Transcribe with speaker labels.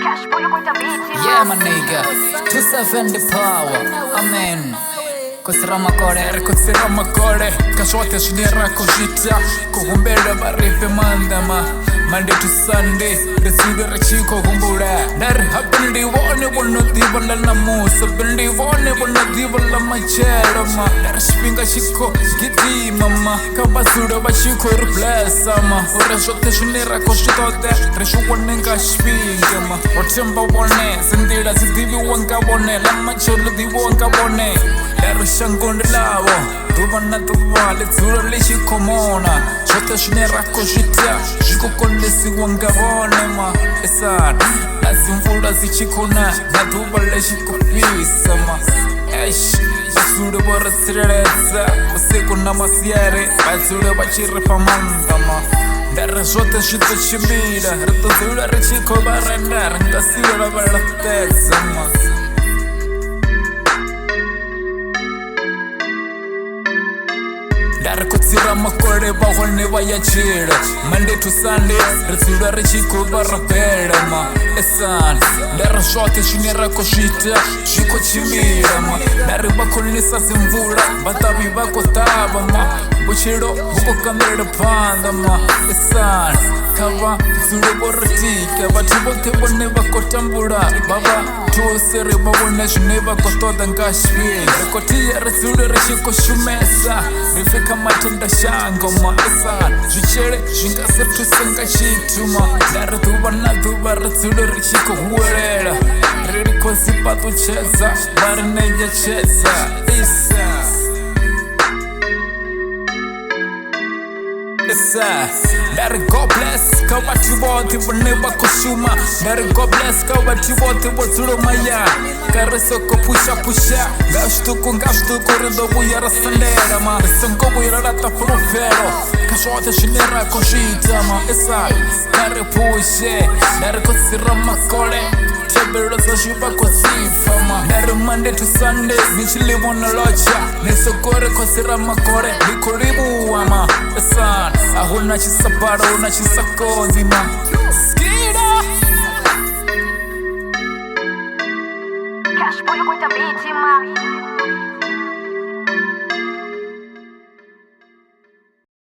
Speaker 1: Yeah, my nigga, 270 power, amen. Kusirama kore, kashote shinera kushita, kuhumbera barife mandama. Monday to Sunday, the cedar chico gumbura. There happened the one who diva la moose, the one who diva la machelama. There's finger chico, giddy mama, Kabasuda, but she could replace sama. Or a shot shinera koshito there, Reshu one and Kashpingama. Or Chamba one, Sindira, the divi one cabone, la machel the one cabone. There is Shangon Lavo. Tuvana tuva, let's really shikomona. Shota shinera koshita, shiko konesi wangavone ma. Esan, nasimfura zichikona, natuva le shikopisa ma. Eish, basura bora sirereza, useko na masiere, basura bachire pamanda ma. Dara shota shito shimira, reto zura rechiko baranda, ranga sira barateza ma. Kutira makore bahone vayachira Monday to Sunday Ritsura richiko barapera ma Esan Dara shote shinera koshita Shiko chimira ma Dari bakulisa simvura Batabi bako taba ma Buchiro buko kamera panda ma Esan Kava Zure boratika Batibote bone bako tambura Baba Tuosere babone shineva kotoda ngashpinga Rekotia ritsura richiko shumesa Rifika matenda shango ma Esan Zichere shingasetu senga shituma Dara tuba na tuba ritsura richiko huerera Ririko sipatu cheza Barineja cheza Isa Let it go bless, kabati wote waneba kushuma. Let it go bless, kabati wote waturumaya. Karesoko pusha, gashtuku rindo buyara sandera ma. Sango buyara ta profero, kashote shinera koshita ma. Esa, kare pushe, let it go sirama kore. Tebero sa shiba kosifa ma. Let it Monday to Sunday, nichili wana locha. Nisokore kosirama kore, nikoribu ama. Esa. Ahuna chisaparo, una chisakozi ma. Skida
Speaker 2: Cash boy with a beat, man.